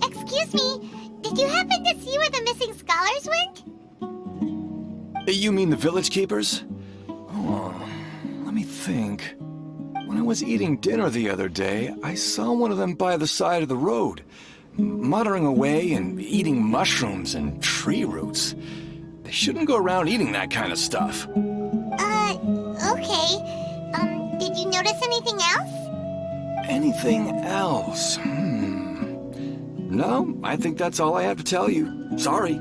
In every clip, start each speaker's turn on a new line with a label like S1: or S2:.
S1: Excuse me, did you happen to see where the missing scholars went?
S2: You mean the village keepers? Oh, let me think. When I was eating dinner the other day, I saw one of them by the side of the road, muttering away and eating mushrooms and tree roots. They shouldn't go around eating that kind of stuff.
S1: Okay. Did you notice anything else?
S2: Anything else? No, I think that's all I have to tell you. Sorry.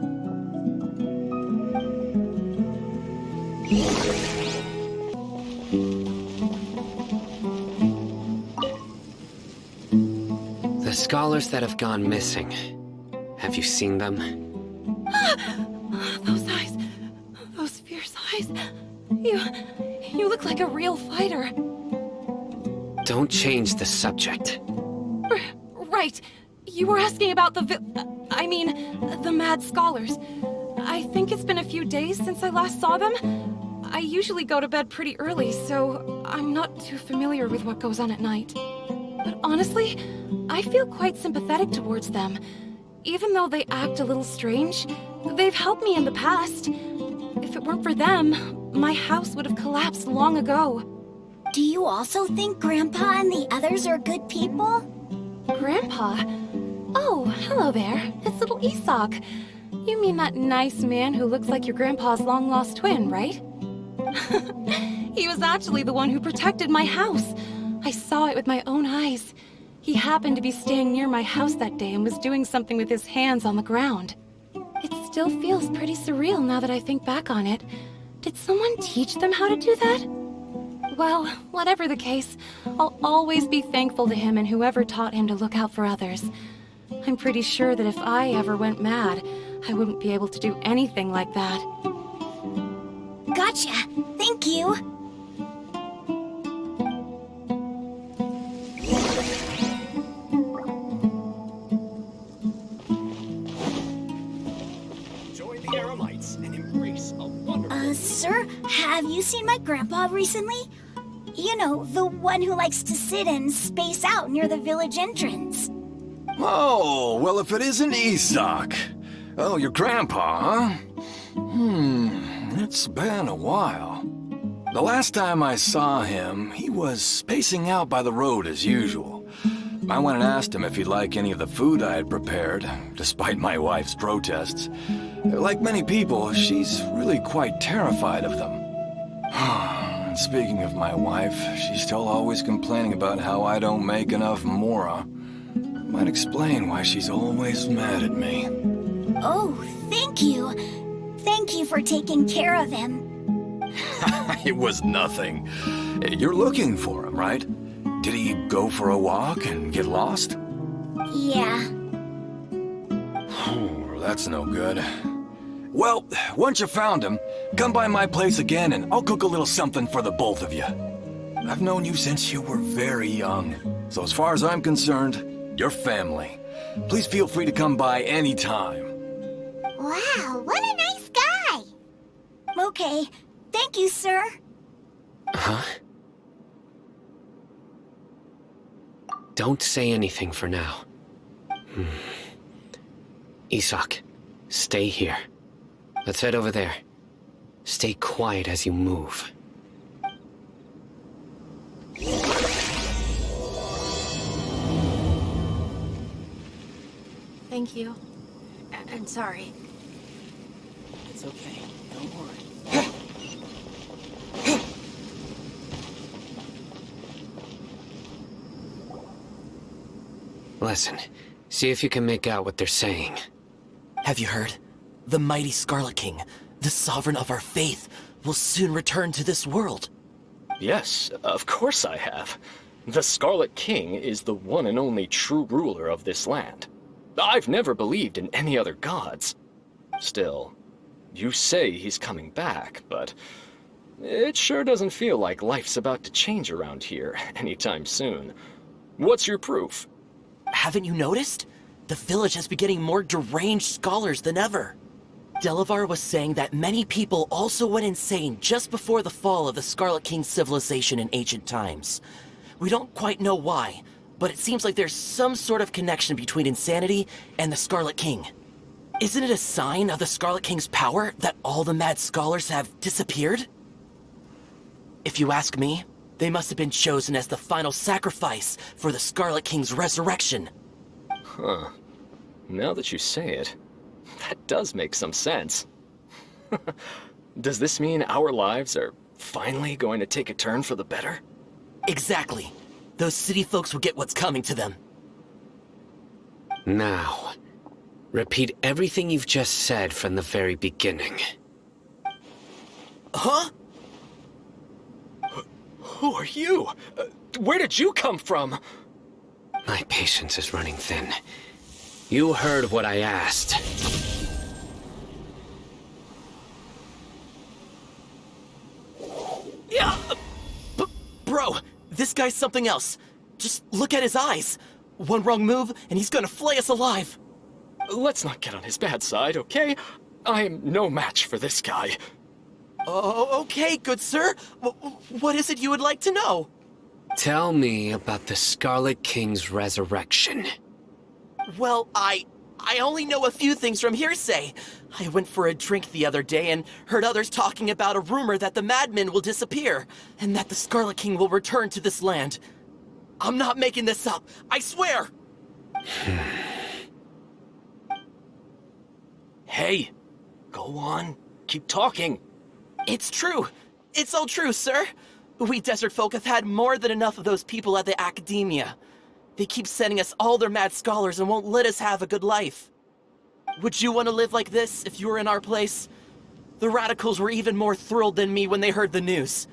S3: The scholars that have gone missing. Have you seen them?
S4: Those eyes. Those fierce eyes. You look like a real fighter.
S3: Don't change the subject.
S4: Right. You were asking about the the mad scholars. I think it's been a few days since I last saw them. I usually go to bed pretty early, so I'm not too familiar with what goes on at night. But honestly, I feel quite sympathetic towards them. Even though they act a little strange, they've helped me in the past. If it weren't for them, my house would have collapsed long ago.
S1: Do you also think Grandpa and the others are good people?
S4: Grandpa? Oh, hello there. It's little Isak. You mean that nice man who looks like your grandpa's long-lost twin, right? He was actually the one who protected my house. I saw it with my own eyes. He happened to be staying near my house that day and was doing something with his hands on the ground. It still feels pretty surreal now that I think back on it. Did someone teach them how to do that? Well, whatever the case, I'll always be thankful to him and whoever taught him to look out for others. I'm pretty sure that if I ever went mad, I wouldn't be able to do anything like that.
S1: Gotcha. Thank you.
S5: Join the Aramites and embrace a wonderful...
S1: Sir, have you seen my grandpa recently? You know, the one who likes to sit and space out near the village entrance.
S2: Oh, well, if it isn't Isak. Oh, your grandpa, huh? It's been a while. The last time I saw him, he was spacing out by the road as usual. I went and asked him if he'd like any of the food I had prepared, despite my wife's protests. Like many people, she's really quite terrified of them. And speaking of my wife, she's still always complaining about how I don't make enough mora. Might explain why she's always mad at me.
S1: Oh, thank you. Thank you for taking care of him.
S2: It was nothing. You're looking for him, right? Did he go for a walk and get lost?
S1: Yeah.
S2: That's no good. Well, once you found him, come by my place again and I'll cook a little something for the both of you. I've known you since you were very young, so as far as I'm concerned, you're family. Please feel free to come by anytime.
S1: Wow, what a nice guy! Okay, thank you, sir.
S3: Huh? Don't say anything for now. Isak, stay here. Let's head over there. Stay quiet as you move.
S4: Thank you. And sorry.
S5: It's okay. Don't worry.
S3: Listen, see if you can make out what they're saying.
S6: Have you heard? The mighty Scarlet King, the sovereign of our faith, will soon return to this world.
S5: Yes, of course I have. The Scarlet King is the one and only true ruler of this land. I've never believed in any other gods. Still, you say he's coming back, but it sure doesn't feel like life's about to change around here anytime soon. What's your proof?
S6: Haven't you noticed? The village has been getting more deranged scholars than ever. Delavar was saying that many people also went insane just before the fall of the Scarlet King's civilization in ancient times. We don't quite know why, but it seems like there's some sort of connection between insanity and the Scarlet King. Isn't it a sign of the Scarlet King's power that all the mad scholars have disappeared? If you ask me, they must have been chosen as the final sacrifice for the Scarlet King's resurrection.
S5: Huh. Now that you say it, that does make some sense. Does this mean our lives are finally going to take a turn for the better?
S6: Exactly. Those city folks will get what's coming to them.
S3: Now, repeat everything you've just said from the very beginning.
S6: Huh?
S5: Who are you? Where did you come from?
S3: My patience is running thin. You heard what I asked.
S6: Yeah! Bro, this guy's something else. Just look at his eyes. One wrong move, and he's gonna flay us alive.
S5: Let's not get on his bad side, okay? I am no match for this guy.
S6: Oh, okay, good sir. What is it you would like to know?
S3: Tell me about the Scarlet King's resurrection.
S6: Well, I only know a few things from hearsay. I went for a drink the other day and heard others talking about a rumor that the madmen will disappear, and that the Scarlet King will return to this land. I'm not making this up, I swear!
S5: Hey, go on. Keep talking.
S6: It's true. It's all true, sir. We desert folk have had more than enough of those people at the academia. They keep sending us all their mad scholars and won't let us have a good life. Would you want to live like this if you were in our place? The radicals were even more thrilled than me when they heard the news.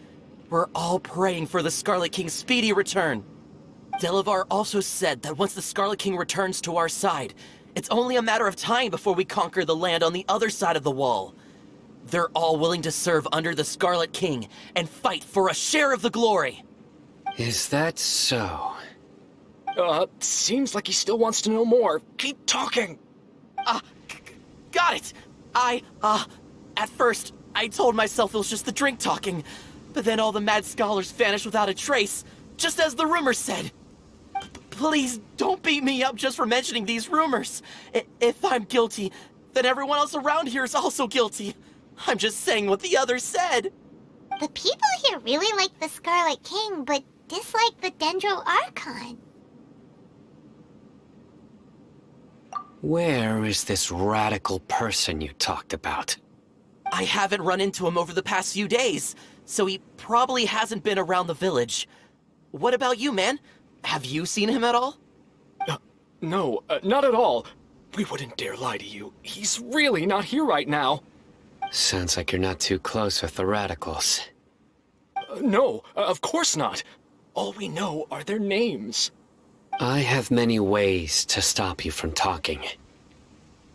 S6: We're all praying for the Scarlet King's speedy return. Delavar also said that once the Scarlet King returns to our side, it's only a matter of time before we conquer the land on the other side of the wall. They're all willing to serve under the Scarlet King and fight for a share of the glory.
S3: Is that so?
S5: Seems like he still wants to know more. Keep talking.
S6: Got it. At first, I told myself it was just the drink talking, but then all the mad scholars vanished without a trace, just as the rumors said. Please don't beat me up just for mentioning these rumors. If I'm guilty, then everyone else around here is also guilty. I'm just saying what the others said.
S7: The people here really like the Scarlet King, but dislike the Dendro Archon.
S3: Where is this radical person you talked about?
S6: I haven't run into him over the past few days, so he probably hasn't been around the village. What about you, man? Have you seen him at all?
S5: No, not at all. We wouldn't dare lie to you. He's really not here right now.
S3: Sounds like you're not too close with the radicals.
S5: No, of course not. All we know are their names.
S3: I have many ways to stop you from talking.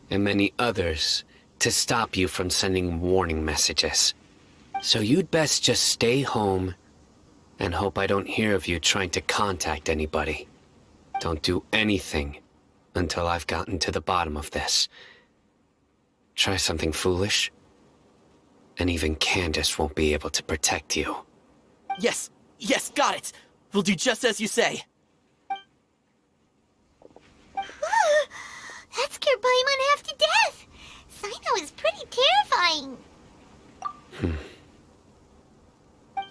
S3: And many others to stop you from sending warning messages. So you'd best just stay home and hope I don't hear of you trying to contact anybody. Don't do anything until I've gotten to the bottom of this. Try something foolish, and even Candace won't be able to protect you.
S6: Yes, got it. We'll do just as you say.
S7: That scared Paimon half to death. Cyno is pretty terrifying.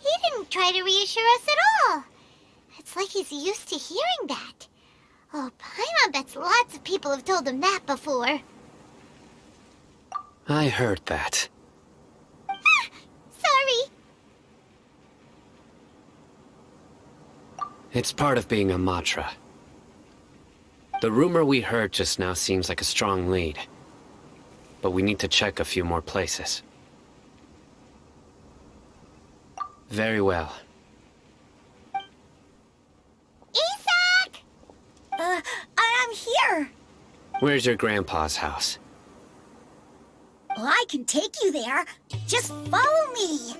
S7: He didn't try to reassure us at all. It's like he's used to hearing that. Oh, Paimon bets lots of people have told him that before.
S3: I heard that.
S7: Sorry.
S3: It's part of being a Matra. The rumor we heard just now seems like a strong lead. But we need to check a few more places. Very well.
S7: Isaac!
S1: I'm here.
S3: Where's your grandpa's house?
S1: Well, I can take you there. Just follow me.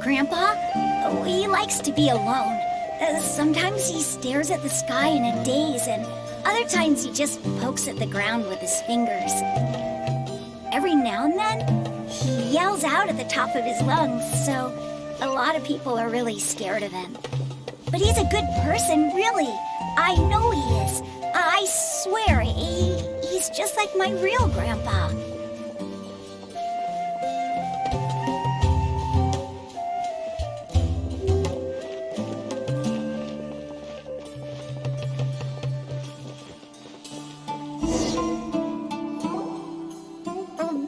S1: Grandpa, he likes to be alone. Sometimes he stares at the sky in a daze, and other times he just pokes at the ground with his fingers. Every now and then, he yells out at the top of his lungs, so a lot of people are really scared of him. But he's a good person, really. I know he is. I swear, he's just like my real grandpa.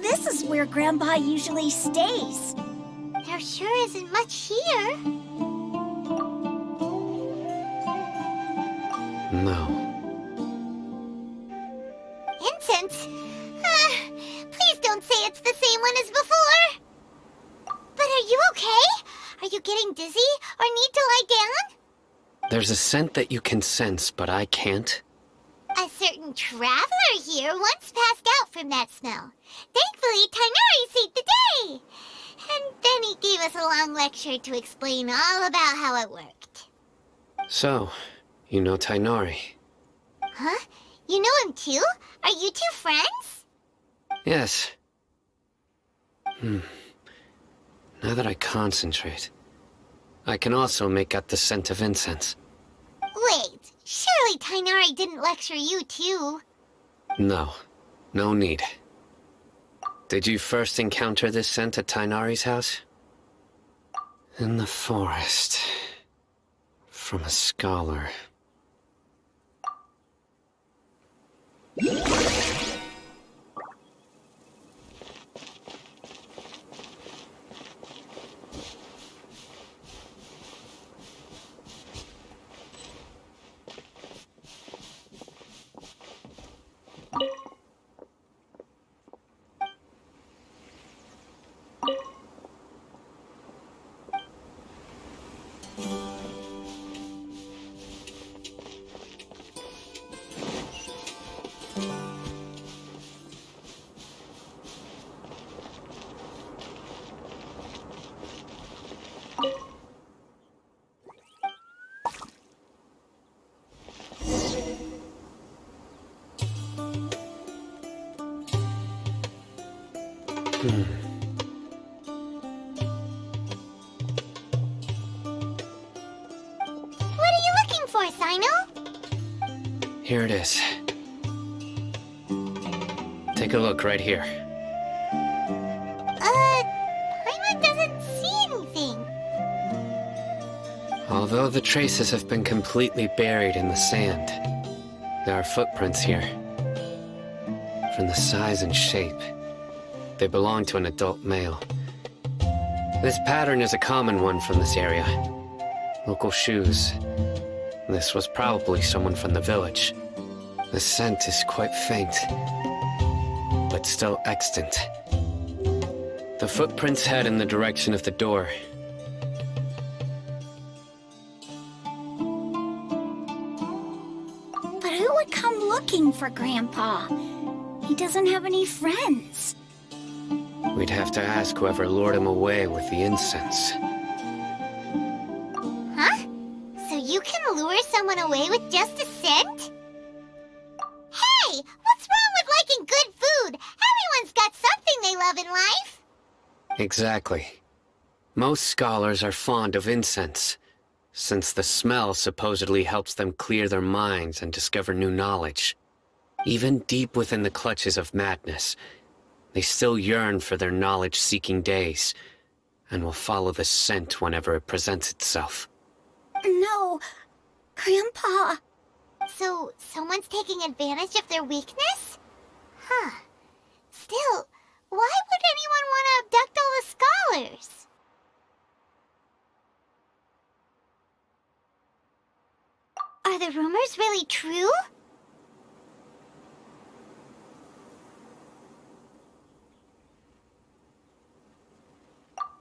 S1: This is where Grandpa usually stays.
S7: There sure isn't much here.
S3: No.
S7: Incense? Please don't say it's the same one as before. But are you okay? Are you getting dizzy or need to lie down?
S3: There's a scent that you can sense, but I can't.
S7: A certain traveler here once passed out from that smell. Thankfully, Tainari saved the day. And then he gave us a long lecture to explain all about how it worked.
S3: So, you know Tainari?
S7: Huh? You know him too? Are you two friends?
S3: Yes. Now that I concentrate, I can also make out the scent of incense.
S7: Wait, surely Tainari didn't lecture you too?
S3: No, no need. Did you first encounter this scent at Tainari's house? In the forest. From a scholar.
S7: What are you looking for, Cyno?
S3: Here it is. Take a look right here.
S7: Paimon doesn't see anything.
S3: Although the traces have been completely buried in the sand, there are footprints here. From the size and shape, they belong to an adult male. This pattern is a common one from this area. Local shoes. This was probably someone from the village. The scent is quite faint, but still extant. The footprints head in the direction of the door.
S1: But who would come looking for Grandpa? He doesn't have any friends.
S3: We'd have to ask whoever lured him away with the incense.
S7: Huh? So you can lure someone away with just a scent? Hey! What's wrong with liking good food? Everyone's got something they love in life.
S3: Exactly. Most scholars are fond of incense, since the smell supposedly helps them clear their minds and discover new knowledge. Even deep within the clutches of madness, they still yearn for their knowledge-seeking days, and will follow the scent whenever it presents itself.
S1: No, Grandpa.
S7: So, someone's taking advantage of their weakness? Huh. Still, why would anyone want to abduct all the scholars? Are the rumors really true?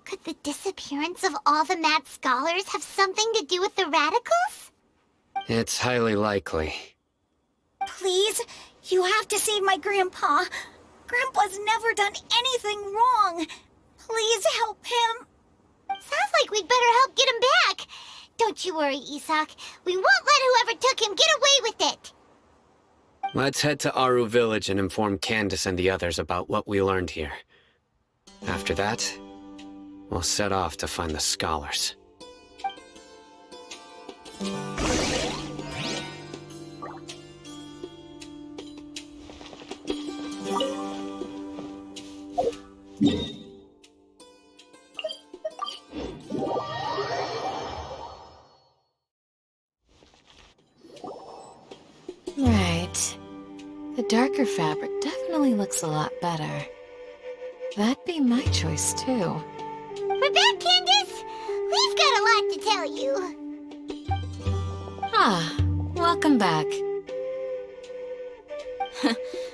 S7: Could the disappearance of all the mad scholars have something to do with the radicals?
S3: It's highly likely.
S1: Please, you have to save my Grandpa. Grandpa's never done anything wrong. Please help him.
S7: Sounds like we'd better help get him back. Don't Don't you worry, Isak. We won't let whoever took him get away with it.
S3: Let's head to Aru Village and inform Candace and the others about what we learned here. After that, we'll set off to find the scholars.
S4: Right. The darker fabric definitely looks a lot better. That'd be my choice, too.
S7: We're back, Candace. We've got a lot to tell you.
S4: Ah, welcome back.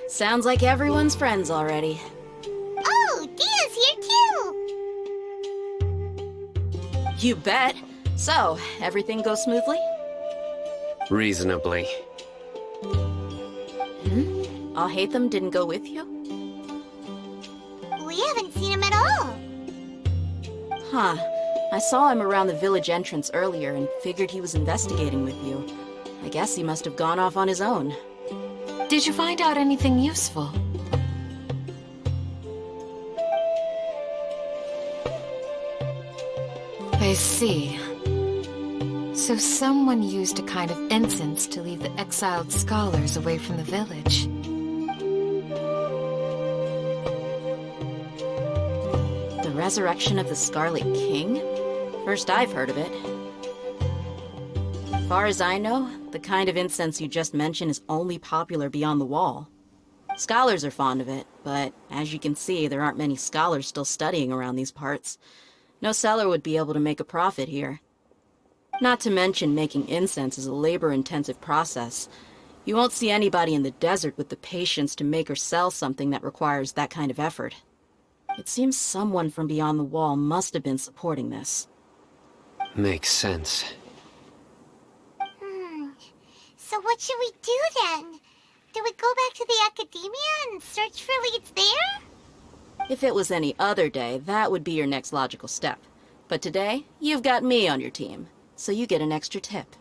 S4: Sounds like everyone's friends already.
S7: Oh, Dia's here too.
S4: You bet. So, everything goes smoothly?
S3: Reasonably.
S4: Alhaitham didn't go with you?
S7: We haven't seen him at all.
S4: Huh. I saw him around the village entrance earlier and figured he was investigating with you. I guess he must have gone off on his own. Did you find out anything useful? I see. So someone used a kind of incense to lead the exiled scholars away from the village. The resurrection of the Scarlet King? First I've heard of it. As far as I know, the kind of incense you just mentioned is only popular beyond the wall. Scholars are fond of it, but as you can see, there aren't many scholars still studying around these parts. No seller would be able to make a profit here. Not to mention making incense is a labor-intensive process. You won't see anybody in the desert with the patience to make or sell something that requires that kind of effort. It seems someone from beyond the wall must have been supporting this.
S3: Makes sense.
S7: So what should we do then? Do we go back to the academia and search for leads there?
S4: If it was any other day, that would be your next logical step. But today, you've got me on your team, so you get an extra tip.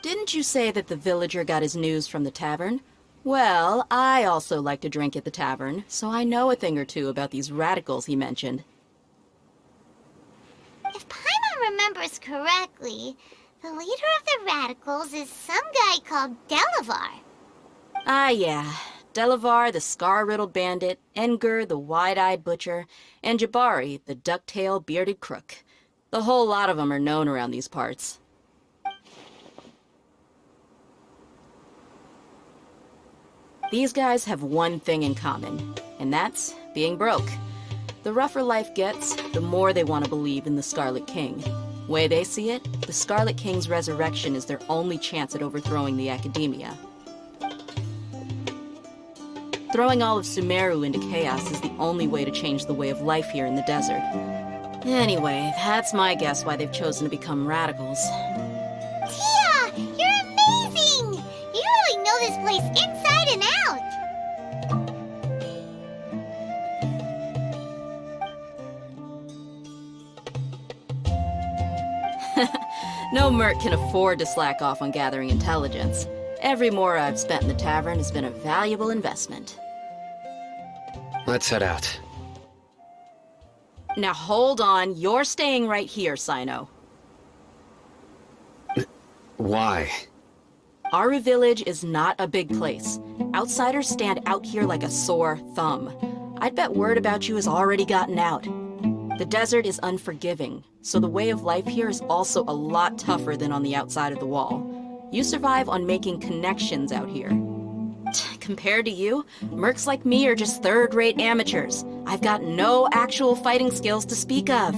S4: Didn't you say that the villager got his news from the tavern? Well, I also like to drink at the tavern, so I know a thing or two about these radicals he mentioned.
S7: If Paimon remembers correctly, the leader of the radicals is some guy called Delavar.
S4: Ah, yeah. Delavar, the scar-riddled bandit, Engur, the wide-eyed butcher, and Jabari, the duck-tailed bearded crook. The whole lot of them are known around these parts. These guys have one thing in common, and that's being broke. The rougher life gets, the more they want to believe in the Scarlet King. Way they see it, the Scarlet King's resurrection is their only chance at overthrowing the Academia. Throwing all of Sumeru into chaos is the only way to change the way of life here in the desert. Anyway, that's my guess why they've chosen to become radicals.
S7: Dehya, you're amazing! You really know this place inside and out!
S4: No merc can afford to slack off on gathering intelligence. Every mora I've spent in the tavern has been a valuable investment.
S3: Let's head out.
S4: Now hold on, you're staying right here, Cyno.
S3: Why?
S4: Aru Village is not a big place. Outsiders stand out here like a sore thumb. I'd bet word about you has already gotten out. The desert is unforgiving, so the way of life here is also a lot tougher than on the outside of the wall. You survive on making connections out here. Compared to you, mercs like me are just third-rate amateurs. I've got no actual fighting skills to speak of.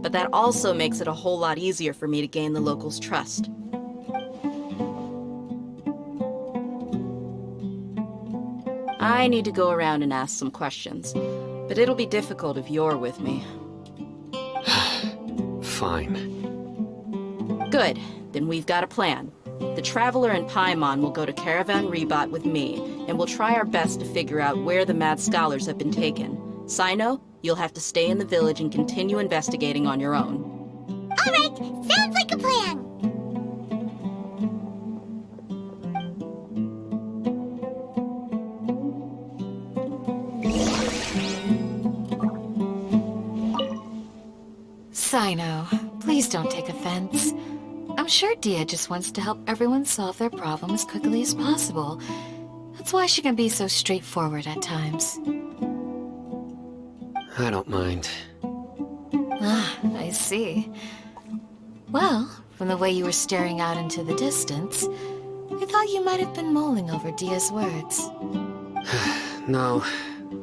S4: But that also makes it a whole lot easier for me to gain the locals' trust. I need to go around and ask some questions, but it'll be difficult if you're with me.
S3: Fine.
S4: Good, then we've got a plan. The Traveler and Paimon will go to Caravan Rebat with me, and we'll try our best to figure out where the mad scholars have been taken. Cyno, you'll have to stay in the village and continue investigating on your own.
S7: Alright, sounds like a plan!
S4: Cyno, please don't take offense. I'm sure Dehya just wants to help everyone solve their problem as quickly as possible. That's why she can be so straightforward at times.
S3: I don't mind.
S4: Ah, I see. Well, from the way you were staring out into the distance, I thought you might have been mulling over Dehya's words.
S3: No,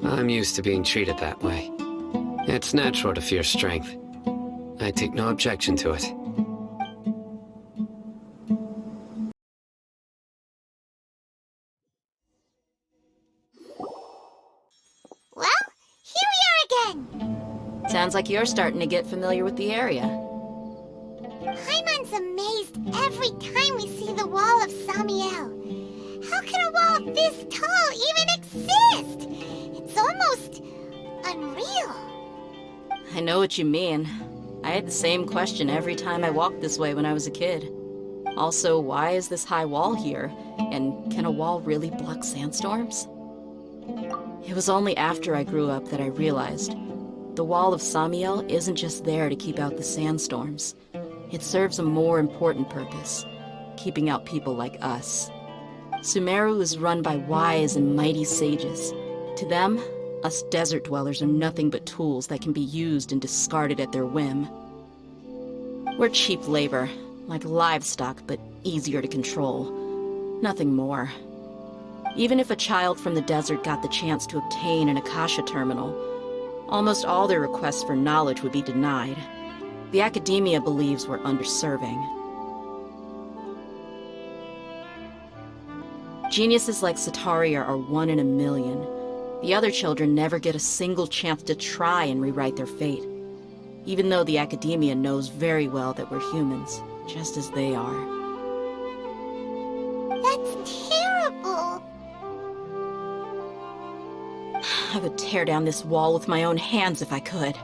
S3: I'm used to being treated that way. It's natural to fear strength. I take no objection to it.
S7: Well, here we are again.
S8: Sounds like you're starting to get familiar with the area.
S7: Paimon's amazed every time we see the wall of Samiel. How can a wall this tall even exist? It's almost unreal.
S8: I know what you mean. I had the same question every time I walked this way when I was a kid. Also, why is this high wall here? And can a wall really block sandstorms? It was only after I grew up that I realized the wall of Samiel isn't just there to keep out the sandstorms. It serves a more important purpose, keeping out people like us. Sumeru is run by wise and mighty sages. To them, us desert dwellers are nothing but tools that can be used and discarded at their whim. We're cheap labor, like livestock, but easier to control. Nothing more. Even if a child from the desert got the chance to obtain an Akasha terminal, almost all their requests for knowledge would be denied. The academia believes we're underserving. Geniuses like Sataria are 1 in a million. The other children never get a single chance to try and rewrite their fate, even though the academia knows very well that we're humans, just as they are.
S7: That's terrible.
S8: I would tear down this wall with my own hands if I could.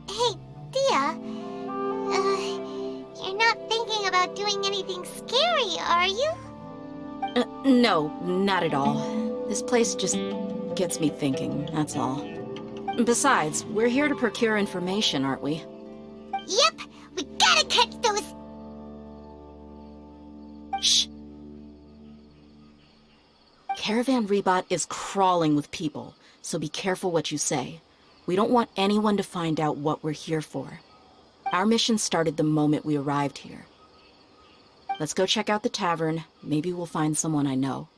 S7: Hey, Dehya. You're not thinking about doing anything scary, are you?
S8: No, not at all. This place just gets me thinking, that's all. Besides, we're here to procure information, aren't we?
S7: Yep, we gotta catch those.
S8: Shh. Caravan Rebot is crawling with people, so be careful what you say. We don't want anyone to find out what we're here for. Our mission started the moment we arrived here. Let's go check out the tavern. Maybe we'll find someone I know.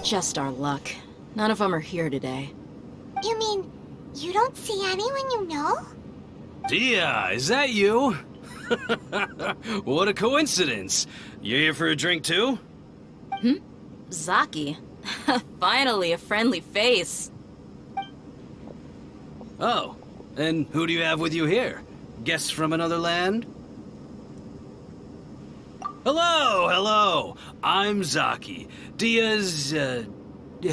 S8: Just our luck. None of them are here today.
S7: You mean, you don't see anyone you know?
S9: Dehya, is that you? What a coincidence. You here for a drink too?
S8: Zaki. Finally, a friendly face.
S9: Oh, and who do you have with you here? Guests from another land? Hello, hello. I'm Zaki. Dehya's,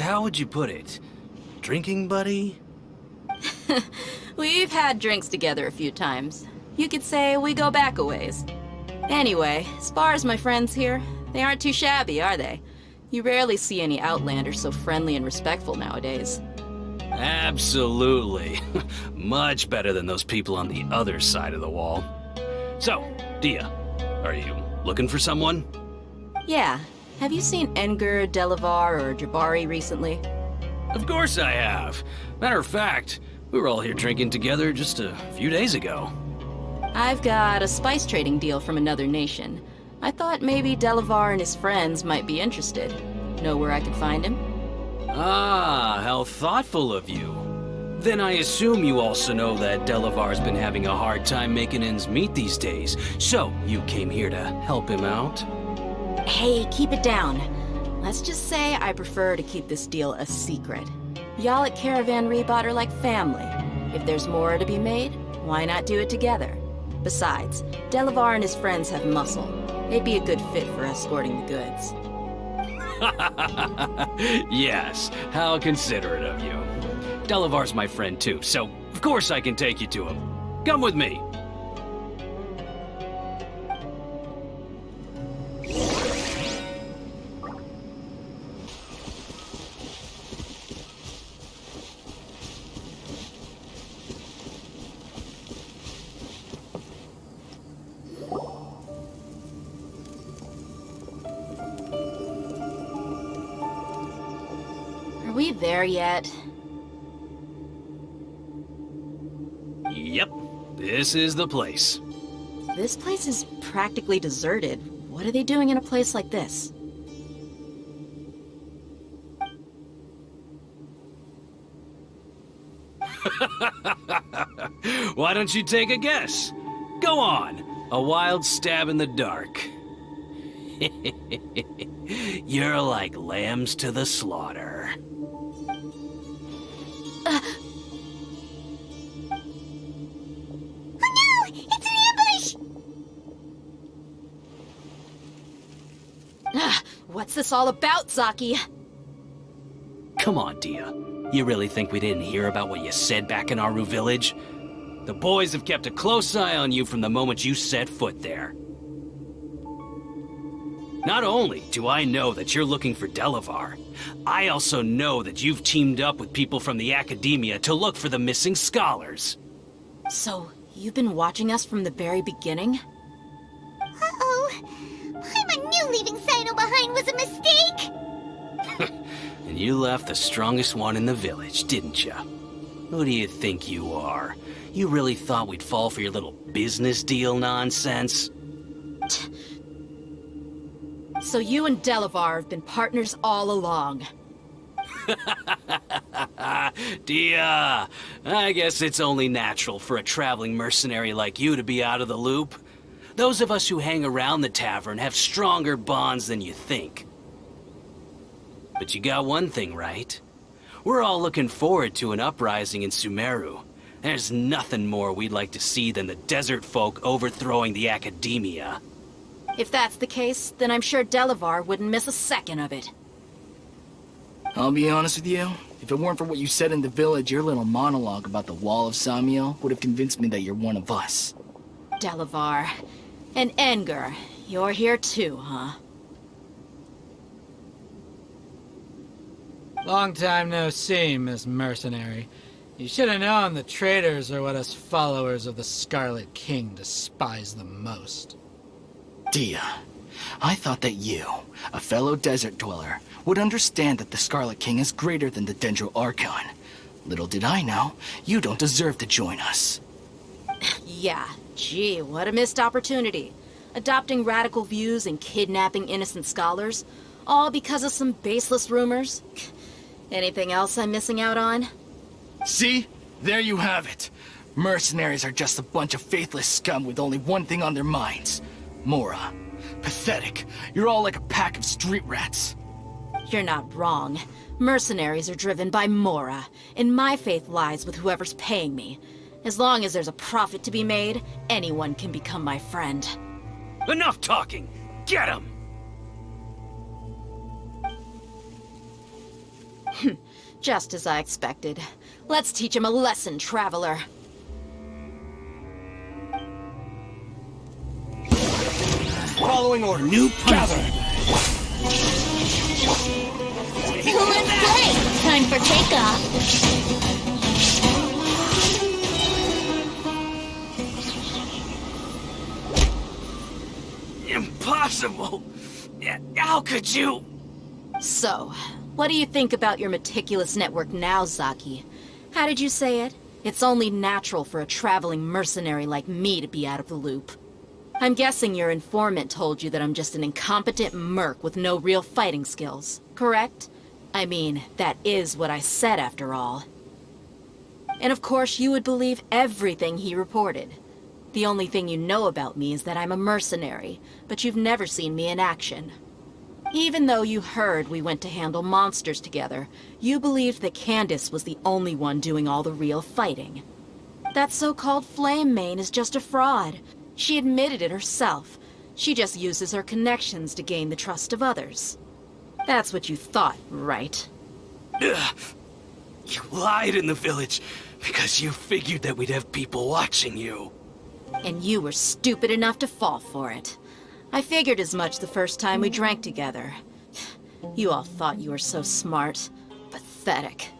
S9: how would you put it? Drinking buddy?
S8: We've had drinks together a few times. You could say we go back a ways. Anyway, as far as my friends here, they aren't too shabby, are they? You rarely see any Outlanders so friendly and respectful nowadays.
S9: Absolutely. Much better than those people on the other side of the wall. So, Dehya, are you looking for someone?
S8: Yeah. Have you seen Enger, Delavar, or Jabari recently?
S9: Of course I have. Matter of fact, we were all here drinking together just a few days ago.
S8: I've got a spice trading deal from another nation. I thought maybe Delavar and his friends might be interested. Know where I could find him?
S9: Ah, how thoughtful of you. Then I assume you also know that Delavar's been having a hard time making ends meet these days, so you came here to help him out?
S8: Hey, keep it down. Let's just say I prefer to keep this deal a secret. Y'all at Caravan Rebot are like family. If there's more to be made, why not do it together? Besides, Delavar and his friends have muscle. They'd be a good fit for escorting the goods.
S9: Yes, how considerate of you. Delavar's my friend too, so of course I can take you to him. Come with me.
S8: Are we there yet?
S9: Yep, this is the place.
S8: This place is practically deserted. What are they doing in a place like this?
S9: Why don't you take a guess? Go on, a wild stab in the dark. You're like lambs to the slaughter.
S7: Oh no! It's an ambush!
S8: What's this all about, Zaki?
S9: Come on, Dehya. You really think we didn't hear about what you said back in Aru village? The boys have kept a close eye on you from the moment you set foot there. Not only do I know that you're looking for Delavar, I also know that you've teamed up with people from the Academia to look for the missing scholars.
S8: So, you've been watching us from the very beginning?
S7: Uh-oh. I knew leaving Cyno behind was a mistake!
S9: And you left the strongest one in the village, didn't you? Who do you think you are? You really thought we'd fall for your little business deal nonsense?
S8: So you and Delavar have been partners all along.
S9: Dehya, I guess it's only natural for a traveling mercenary like you to be out of the loop. Those of us who hang around the tavern have stronger bonds than you think. But you got one thing right. We're all looking forward to an uprising in Sumeru. There's nothing more we'd like to see than the desert folk overthrowing the Academia.
S8: If that's the case, then I'm sure Delavar wouldn't miss a second of it.
S10: I'll be honest with you. If it weren't for what you said in the village, your little monologue about the Wall of Samiel would have convinced me that you're one of us.
S8: Delavar. And Enger, you're here too, huh?
S11: Long time no see, Miss Mercenary. You should have known the traitors are what us followers of the Scarlet King despise the most.
S10: Dehya, I thought that you, a fellow desert dweller, would understand that the Scarlet King is greater than the Dendro Archon. Little did I know, you don't deserve to join us.
S8: Yeah, gee, what a missed opportunity. Adopting radical views and kidnapping innocent scholars, all because of some baseless rumors. Anything else I'm missing out on?
S10: See? There you have it. Mercenaries are just a bunch of faithless scum with only one thing on their minds. Mora. Pathetic. You're all like a pack of street rats.
S8: You're not wrong. Mercenaries are driven by Mora, and my faith lies with whoever's paying me. As long as there's a profit to be made, anyone can become my friend.
S9: Enough talking! Get him!
S8: Just as I expected. Let's teach him a lesson, traveler.
S2: Following order.
S9: New
S2: Gather!
S7: Let's play! Time for takeoff!
S9: Impossible! How could you?
S8: So, what do you think about your meticulous network now, Zaki? How did you say it? It's only natural for a traveling mercenary like me to be out of the loop. I'm guessing your informant told you that I'm just an incompetent merc with no real fighting skills, correct? I mean, that is what I said after all. And of course you would believe everything he reported. The only thing you know about me is that I'm a mercenary, but you've never seen me in action. Even though you heard we went to handle monsters together, you believed that Candace was the only one doing all the real fighting. That so-called Flame Mane is just a fraud. She admitted it herself. She just uses her connections to gain the trust of others. That's what you thought, right?
S9: Ugh. You lied in the village because you figured that we'd have people watching you.
S8: And you were stupid enough to fall for it. I figured as much the first time we drank together. You all thought you were so smart. Pathetic.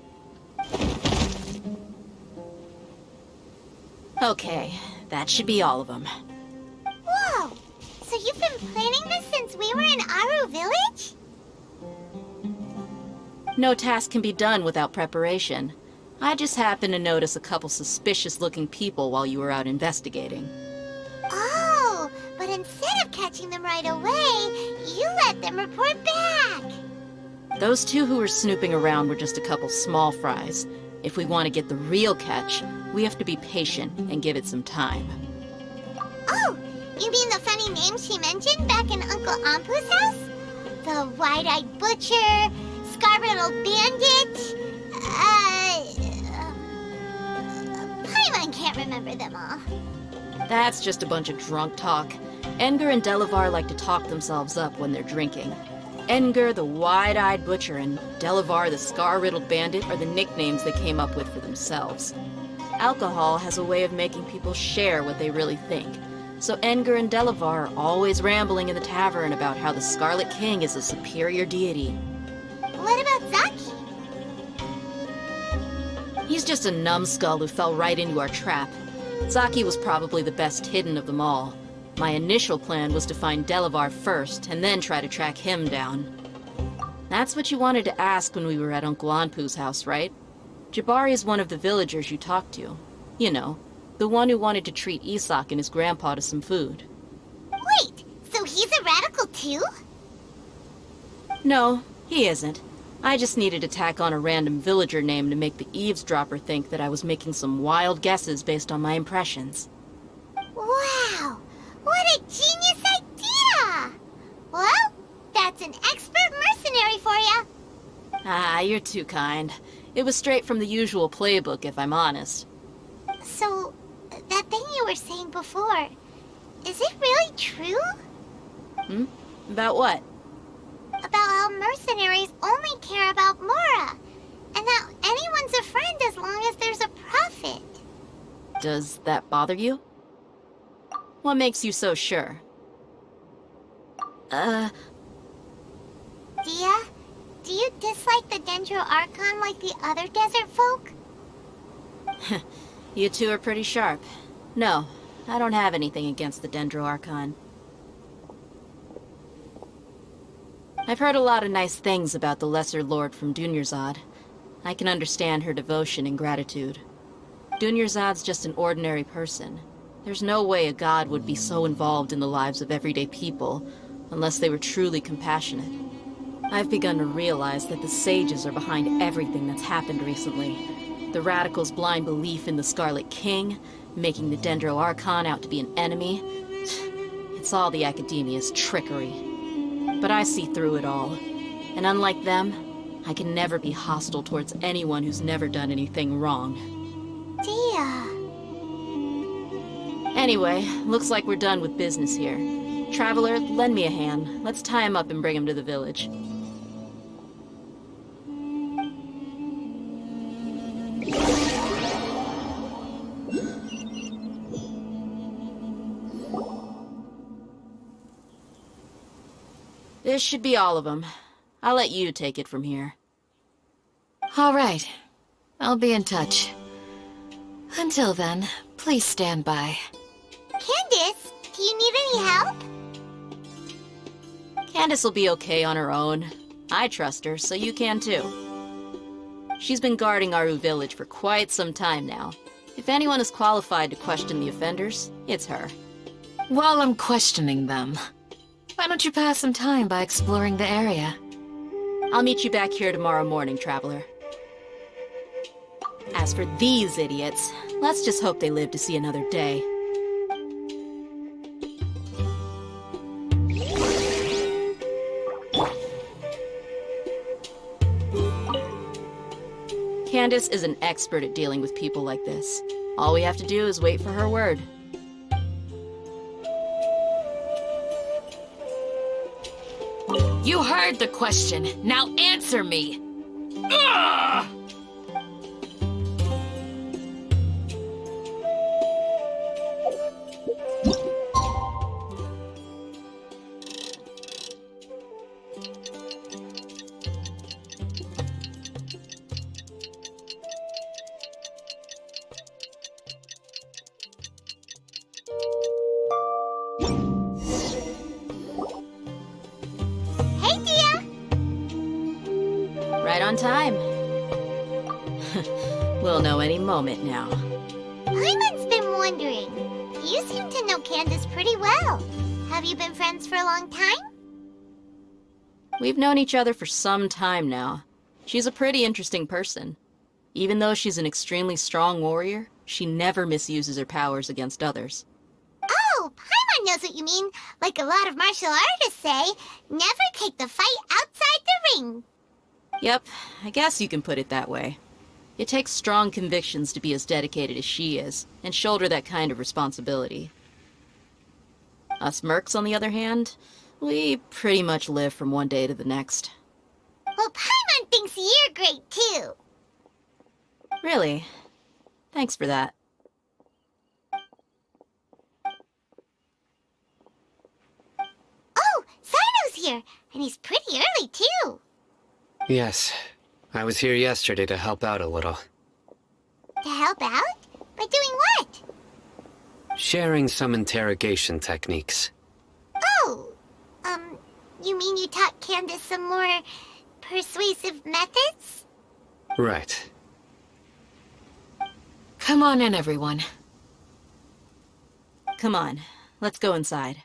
S8: Okay, that should be all of them.
S7: Whoa! So you've been planning this since we were in Aru Village?
S8: No task can be done without preparation. I just happened to notice a couple suspicious-looking people while you were out investigating.
S7: Oh, but instead of catching them right away, you let them report back.
S8: Those two who were snooping around were just a couple small fries. If we want to get the real catch, we have to be patient and give it some time.
S7: Oh, you mean the funny name she mentioned back in Uncle Ampu's house? The wide-eyed butcher, scar-riddled bandit, Paimon can't remember them all.
S8: That's just a bunch of drunk talk. Edgar and Delavar like to talk themselves up when they're drinking. Edgar, the wide-eyed butcher, and Delavar, the scar-riddled bandit, are the nicknames they came up with for themselves. Alcohol has a way of making people share what they really think. So Edgar and Delavar are always rambling in the tavern about how the Scarlet King is a superior deity.
S7: What about Zaki?
S8: He's just a numbskull who fell right into our trap. Zaki was probably the best hidden of them all. My initial plan was to find Delavar first, and then try to track him down. That's what you wanted to ask when we were at Uncle Anpu's house, right? Jabari is one of the villagers you talked to. You know, the one who wanted to treat Isak and his grandpa to some food.
S7: Wait, so he's a radical too?
S8: No, he isn't. I just needed to tack on a random villager name to make the eavesdropper think that I was making some wild guesses based on my impressions.
S7: Wow, what a genius idea! Well, that's an expert mercenary for you.
S8: Ah, you're too kind. It was straight from the usual playbook, if I'm honest.
S7: So, that thing you were saying before, is it really true?
S8: About what?
S7: About how mercenaries only care about Mora, and that anyone's a friend as long as there's a profit.
S8: Does that bother you? What makes you so sure?
S7: Dehya, do you dislike the Dendro Archon like the other desert folk?
S8: You two are pretty sharp. No, I don't have anything against the Dendro Archon. I've heard a lot of nice things about the Lesser Lord from Dunyarzad. I can understand her devotion and gratitude. Dunyarzad's just an ordinary person. There's no way a god would be so involved in the lives of everyday people, unless they were truly compassionate. I've begun to realize that the sages are behind everything that's happened recently. The radicals' blind belief in the Scarlet King, making the Dendro Archon out to be an enemy. It's all the Academia's trickery. But I see through it all. And unlike them, I can never be hostile towards anyone who's never done anything wrong.
S7: Dehya.
S8: Anyway, looks like we're done with business here. Traveler, lend me a hand. Let's tie him up and bring him to the village. This should be all of them. I'll let you take it from here.
S12: All right. I'll be in touch. Until then, please stand by.
S7: Candace, do you need any help?
S8: Candace will be okay on her own. I trust her, so you can too. She's been guarding Aru Village for quite some time now. If anyone is qualified to question the offenders, it's her.
S12: While I'm questioning them, why don't you pass some time by exploring the area?
S8: I'll meet you back here tomorrow morning, Traveler. As for these idiots, let's just hope they live to see another day. Candace is an expert at dealing with people like this. All we have to do is wait for her word.
S12: You heard the question. Now answer me.
S7: Hey, Dehya!
S8: Right on time. We'll know any moment now.
S7: Paimon's been wondering. You seem to know Candace pretty well. Have you been friends for a long time?
S8: We've known each other for some time now. She's a pretty interesting person. Even though she's an extremely strong warrior, she never misuses her powers against others.
S7: Oh, Paimon knows what you mean. Like a lot of martial artists say, never take the fight outside the ring.
S8: Yep, I guess you can put it that way. It takes strong convictions to be as dedicated as she is, and shoulder that kind of responsibility. Us mercs, on the other hand, we pretty much live from one day to the next.
S7: Well, Paimon thinks you're great too.
S8: Really? Thanks for that.
S7: Oh, Cyno's here, and he's pretty early too.
S3: Yes, I was here yesterday to help out a little.
S7: To help out? By doing what?
S3: Sharing some interrogation techniques.
S7: Oh, you mean you taught Candace some more persuasive methods?
S3: Right.
S12: Come on in, everyone.
S8: Come on, let's go inside.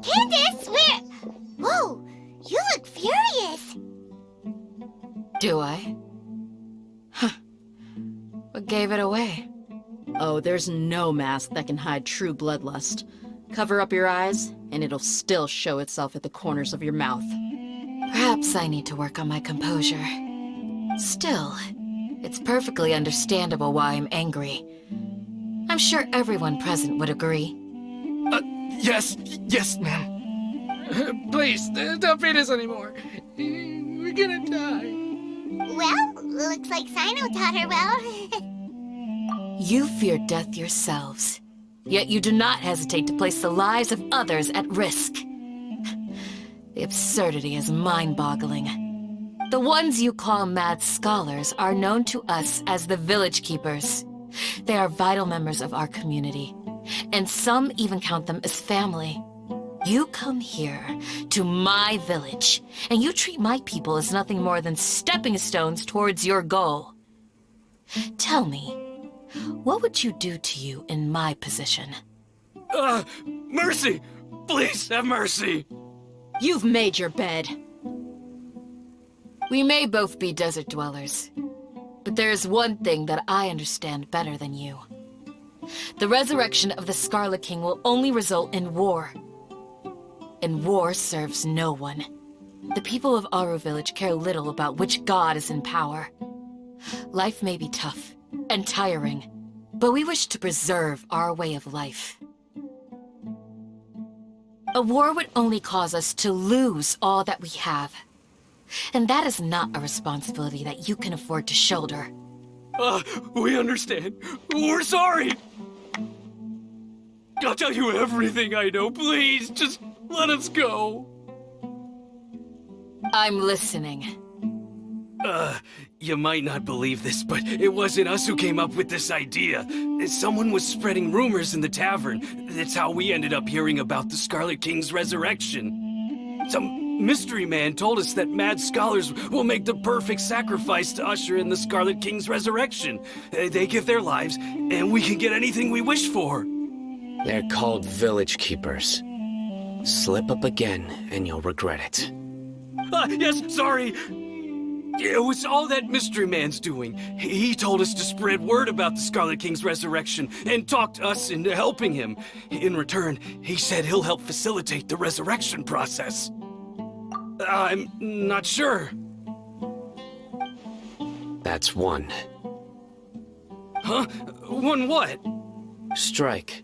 S7: Candace, where? Whoa, you look furious.
S12: Do I? Huh. What gave it away?
S8: Oh, there's no mask that can hide true bloodlust. Cover up your eyes, and it'll still show itself at the corners of your mouth.
S12: Perhaps I need to work on my composure. Still, it's perfectly understandable why I'm angry. I'm sure everyone present would agree.
S10: Yes, ma'am.
S11: Please, don't beat us anymore. We're gonna die.
S7: Well, looks like Cyno taught her well.
S12: You fear death yourselves, yet you do not hesitate to place the lives of others at risk. The absurdity is mind-boggling. The ones you call mad scholars are known to us as the Village Keepers. They are vital members of our community, and some even count them as family. You come here, to my village, and you treat my people as nothing more than stepping stones towards your goal. Tell me, what would you do to you in my position?
S9: Mercy! Please have mercy!
S8: You've made your bed.
S12: We may both be desert dwellers, but there is one thing that I understand better than you. The resurrection of the Scarlet King will only result in war. And war serves no one. The people of Aru Village care little about which god is in power. Life may be tough and tiring, but we wish to preserve our way of life. A war would only cause us to lose all that we have. And that is not a responsibility that you can afford to shoulder.
S9: We understand. We're sorry! I'll tell you everything I know. Please, just let us go.
S12: I'm listening.
S9: You might not believe this, but it wasn't us who came up with this idea. Someone was spreading rumors in the tavern. That's how we ended up hearing about the Scarlet King's resurrection. Some mystery man told us that mad scholars will make the perfect sacrifice to usher in the Scarlet King's resurrection. They give their lives, and we can get anything we wish for.
S3: They're called Village Keepers. Slip up again, and you'll regret it.
S9: Yes, sorry. It was all that mystery man's doing. He told us to spread word about the Scarlet King's resurrection and talked us into helping him. In return, he said he'll help facilitate the resurrection process. I'm not sure.
S3: That's one.
S9: Huh? One what?
S3: Strike.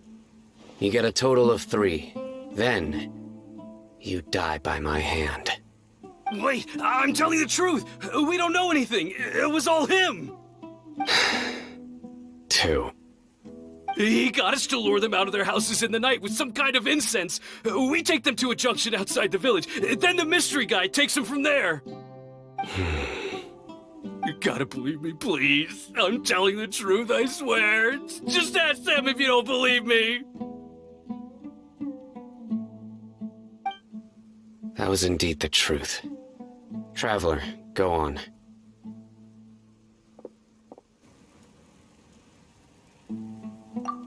S3: You get a total of 3. Then, you die by my hand.
S9: Wait, I'm telling the truth. We don't know anything. It was all him.
S3: 2.
S9: He got us to lure them out of their houses in the night with some kind of incense. We take them to a junction outside the village. Then the mystery guy takes them from there. You gotta believe me, please. I'm telling the truth, I swear. Just ask them if you don't believe me.
S3: That was indeed the truth. Traveler, go on.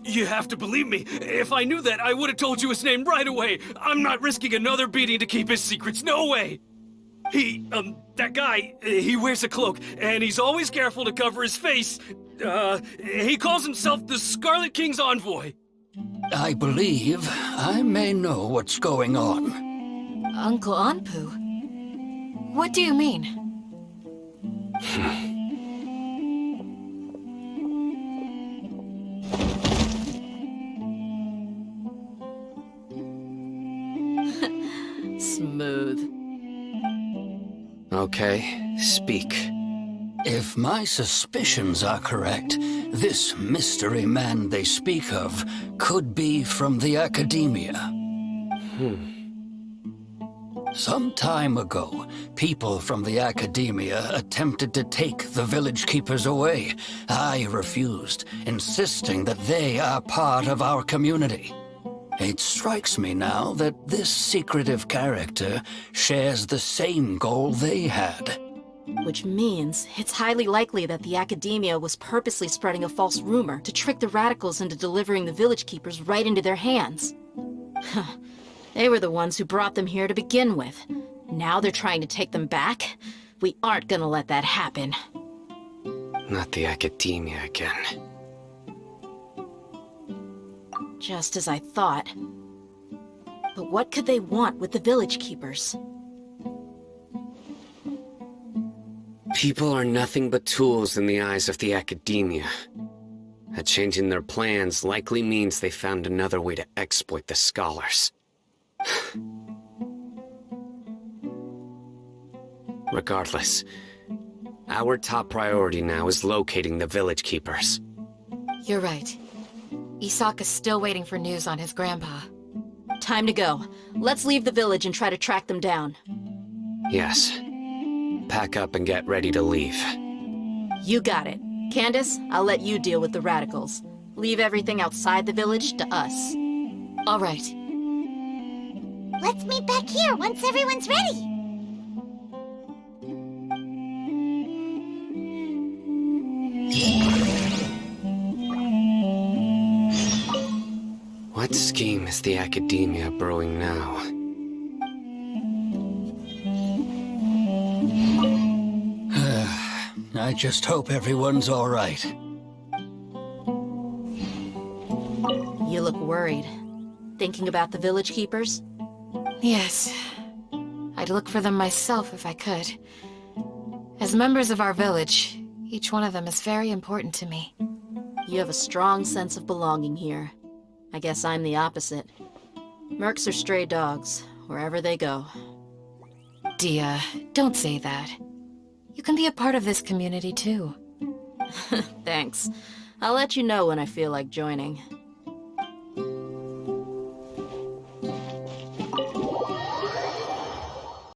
S9: You have to believe me. If I knew that, I would have told you his name right away. I'm not risking another beating to keep his secrets. No way. That guy, he wears a cloak, and he's always careful to cover his face. He calls himself the Scarlet King's envoy.
S13: I believe I may know what's going on.
S12: Uncle Anpu? What do you mean?
S8: Smooth.
S3: Okay, speak.
S13: If my suspicions are correct, this mystery man they speak of could be from the Academia. Some time ago, people from the Academia attempted to take the village keepers away. I refused, insisting that they are part of our community. It strikes me now that this secretive character shares the same goal they had.
S8: Which means it's highly likely that the Academia was purposely spreading a false rumor to trick the radicals into delivering the village keepers right into their hands. They were the ones who brought them here to begin with. Now they're trying to take them back? We aren't gonna let that happen.
S3: Not the Academia again.
S8: Just as I thought. But what could they want with the village keepers?
S3: People are nothing but tools in the eyes of the Academia. A change in their plans likely means they found another way to exploit the scholars. Regardless, our top priority now is locating the village keepers.
S12: You're right. Isak is still waiting for news on his grandpa.
S8: Time to go. Let's leave the village and try to track them down.
S3: Yes. Pack up and get ready to leave.
S8: You got it. Candace, I'll let you deal with the radicals. Leave everything outside the village to us.
S12: All right.
S7: Let's meet back here once everyone's ready.
S3: What scheme is the Academia brewing now?
S13: I just hope everyone's all right.
S8: You look worried. Thinking about the village keepers?
S12: Yes. I'd look for them myself if I could. As members of our village, each one of them is very important to me.
S8: You have a strong sense of belonging here. I guess I'm the opposite. Mercs are stray dogs, wherever they go.
S12: Dehya, don't say that. You can be a part of this community too.
S8: Thanks. I'll let you know when I feel like joining.